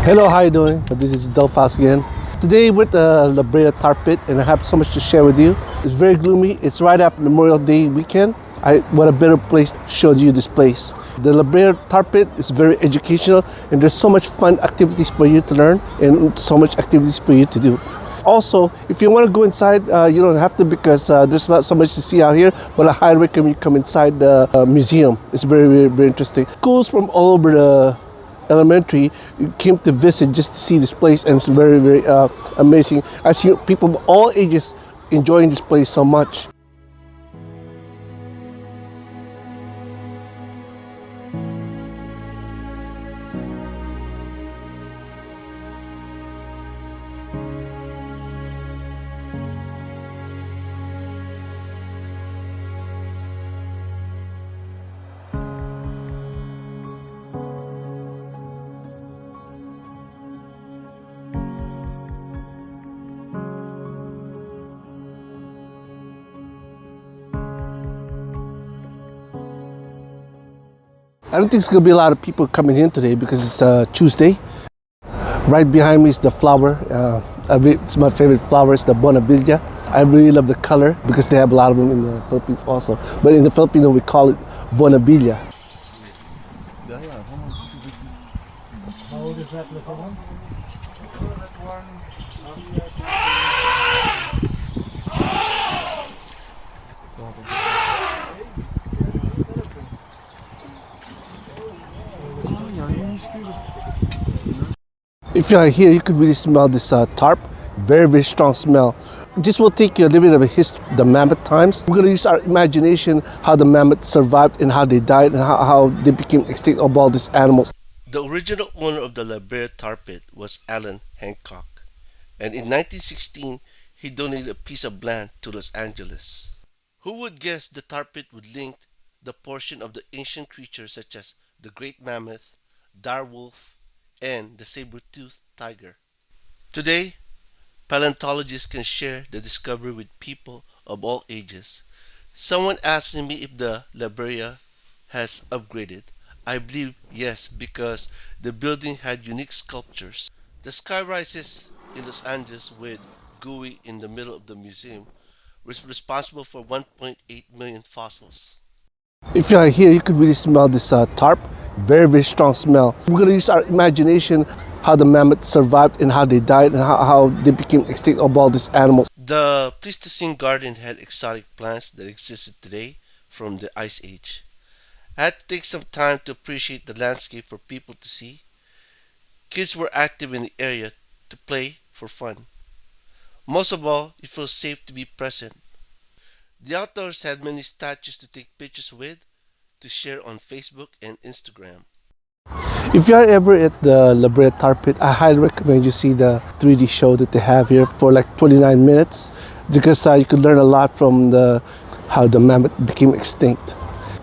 Hello, how you doing? This is Delphas again. Today we're at the Brea Tarpit, and I have so much to share with you. It's very gloomy. It's right after Memorial Day weekend. What a better place to show you this place. The La Brea Tarpit is very educational, and there's so much fun activities for you to learn and so much activities for you to do. Also, if you want to go inside, you don't have to because there's not so much to see out here, but I highly recommend you come inside the museum. It's very interesting. Schools from all over the elementary came to visit just to see this place, and it's very amazing. I see people of all ages enjoying this place so much. I don't think there's gonna be a lot of people coming in today because it's Tuesday. Right behind me is the flower. It's my favorite flower. It's the Bonavilla. I really love the color because they have a lot of them in the Philippines also. But in the Filipino we call it Bonavilla. How old is that little one? If you are here, you could really smell this tarp. Very strong smell. This will take you a little bit of a history, the mammoth times. We're going to use our imagination how the mammoth survived and how they died and how they became extinct of all these animals. The original owner of the La Brea Tarpit was Allen Hancock, and in 1916 he donated a piece of land to Los Angeles. Who would guess the Tarpit would link the portion of the ancient creatures such as the great mammoth, dire wolf, and the saber-toothed tiger? Today, paleontologists can share the discovery with people of all ages. Someone asked me if the La Brea has upgraded. I believe yes, because the building had unique sculptures. The sky rises in Los Angeles with GUI in the middle of the museum was responsible for 1.8 million fossils. If you are here, you could really smell this tarp. Very strong smell. We're going to use our imagination how the mammoth survived and how they died and how they became extinct of all these animals. The Pleistocene garden had exotic plants that existed today from the Ice Age. I had to take some time to appreciate the landscape for people to see. Kids were active in the area to play for fun. Most of all, it feels safe to be present. The outdoors had many statues to take pictures with, to share on Facebook and Instagram. If you are ever at the La Brea Tarpit, I highly recommend you see the 3D show that they have here for like 29 minutes because you could learn a lot from how the mammoth became extinct.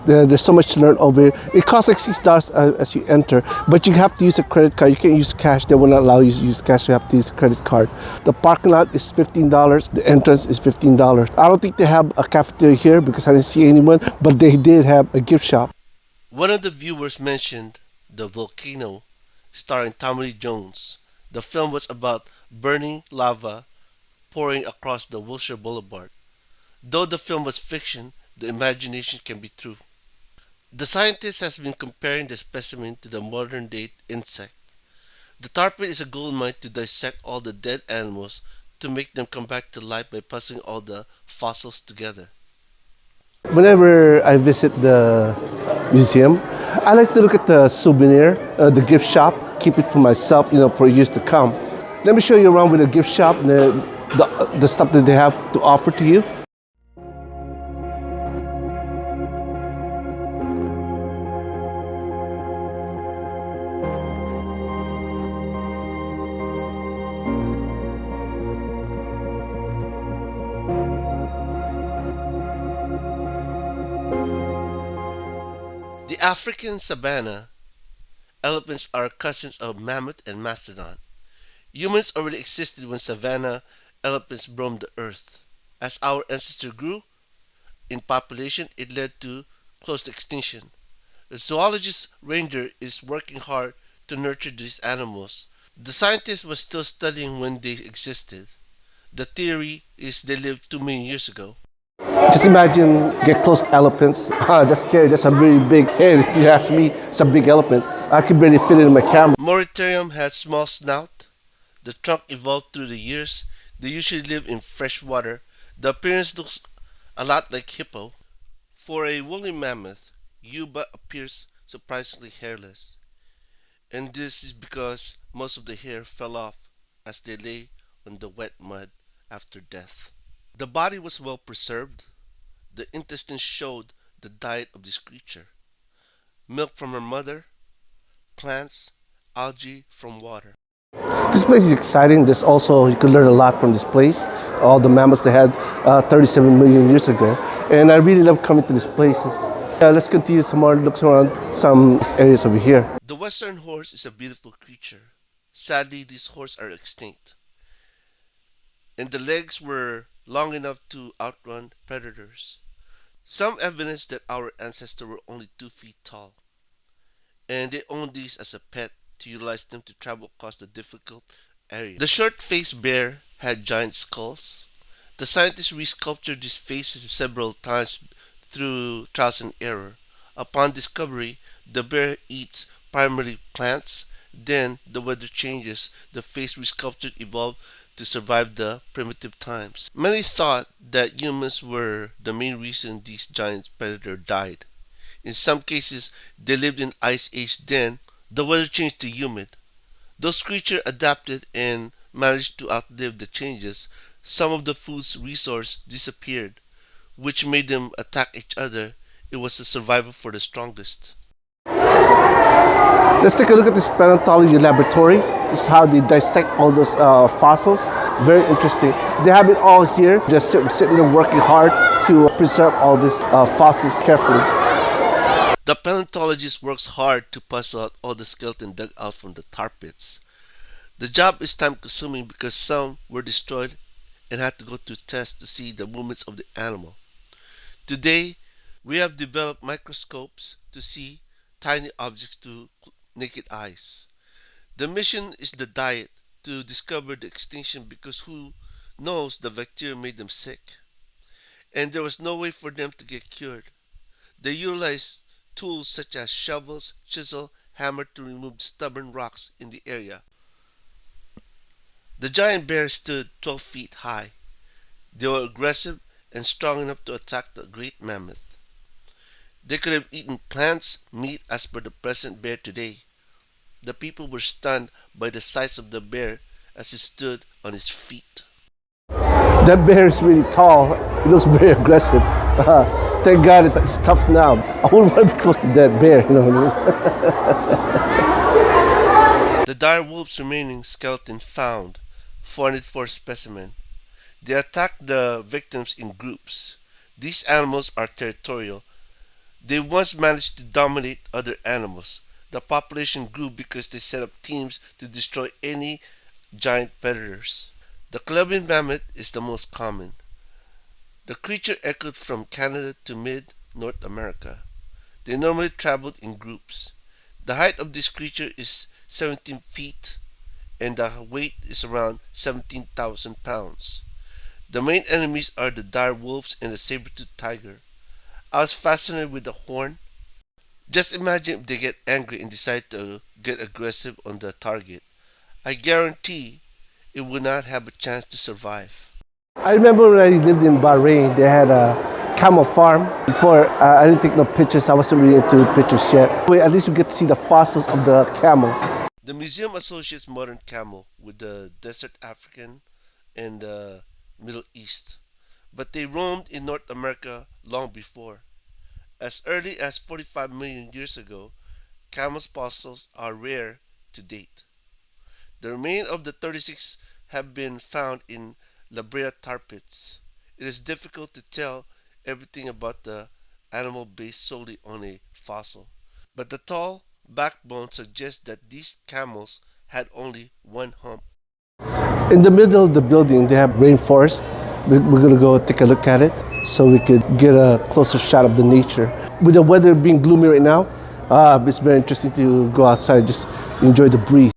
There's so much to learn over here. It costs like $6 as you enter, but you have to use a credit card. You can't use cash. They will not allow you to use cash. You have to use a credit card. The parking lot is $15. The entrance is $15. I don't think they have a cafeteria here because I didn't see anyone, but they did have a gift shop. One of the viewers mentioned The Volcano, starring Tommy Lee Jones. The film was about burning lava pouring across the Wilshire Boulevard. Though the film was fiction, the imagination can be true. The scientist has been comparing the specimen to the modern day insect. The tarpit is a gold mine to dissect all the dead animals to make them come back to life by puzzling all the fossils together. Whenever I visit the museum, I like to look at the souvenir, the gift shop, keep it for myself, for years to come. Let me show you around with the gift shop and the stuff that they have to offer to you. The African savanna elephants are cousins of mammoth and mastodon. Humans already existed when savanna elephants roamed the earth. As our ancestor grew in population, it led to close to extinction. The zoologist ranger is working hard to nurture these animals. The scientists were still studying when they existed. The theory is they lived 2 million years ago. Just imagine get close to elephants. That's scary. That's a really big head. If you ask me, it's a big elephant. I could barely fit it in my camera. Moritarium had small snout. The trunk evolved through the years. They usually live in fresh water. The appearance looks a lot like hippo. For a woolly mammoth, Yuba appears surprisingly hairless. And this is because most of the hair fell off as they lay on the wet mud after death. The body was well preserved. The intestines showed the diet of this creature: milk from her mother, plants, algae from water. This place is exciting. There's also, you could learn a lot from this place. All the mammoths they had 37 million years ago. And I really love coming to these places. Let's continue some more looks around some areas over here. The western horse is a beautiful creature. Sadly, these horses are extinct, and the legs were long enough to outrun predators. Some evidence that our ancestors were only 2 feet tall, and they owned these as a pet to utilize them to travel across the difficult area. The short-faced bear had giant skulls. The scientists resculptured these faces several times through trials and error. Upon discovery, the bear eats primarily plants. Then the weather changes. The face resculptured evolved to survive the primitive times. Many thought that humans were the main reason these giant predators died. In some cases, they lived in Ice Age. Then the weather changed to humid. Those creatures adapted and managed to outlive the changes. Some of the food's resource disappeared, which made them attack each other. It was a survival for the strongest. Let's take a look at this paleontology laboratory. This is how they dissect all those fossils. Very interesting. They have it all here, just sitting there working hard to preserve all these fossils carefully. The paleontologist works hard to puzzle out all the skeleton dug out from the tar pits. The job is time consuming because some were destroyed and had to go to tests to see the movements of the animal. Today, we have developed microscopes to see tiny objects to naked eyes. The mission is the diet, to discover the extinction, because who knows, the bacteria made them sick. And there was no way for them to get cured. They utilized tools such as shovels, chisel, hammer to remove stubborn rocks in the area. The giant bears stood 12 feet high. They were aggressive and strong enough to attack the great mammoth. They could have eaten plants, meat as per the present bear today. The people were stunned by the size of the bear as it stood on its feet. That bear is really tall. It looks very aggressive. Thank God it's tough now. I wouldn't want to be close to that bear, you know what I mean? The dire wolf's remaining skeleton found, 404 specimen. They attack the victims in groups. These animals are territorial. They once managed to dominate other animals. The population grew because they set up teams to destroy any giant predators. The Columbian mammoth is the most common. The creature echoed from Canada to mid-North America. They normally traveled in groups. The height of this creature is 17 feet and the weight is around 17,000 pounds. The main enemies are the dire wolves and the saber-toothed tiger. I was fascinated with the horn. Just imagine if they get angry and decide to get aggressive on the target. I guarantee it would not have a chance to survive. I remember when I lived in Brea, they had a camel farm. Before, I didn't take no pictures. I wasn't really into pictures yet. At least we get to see the fossils of the camels. The museum associates modern camel with the desert African and the Middle East, but they roamed in North America long before. As early as 45 million years ago, camel's fossils are rare to date. The remains of the 36 have been found in Brea Tarpits. It is difficult to tell everything about the animal based solely on a fossil, but the tall backbone suggests that these camels had only one hump. In the middle of the building, they have rainforest. We're going to go take a look at it so we could get a closer shot of the nature. With the weather being gloomy right now, it's very interesting to go outside and just enjoy the breeze.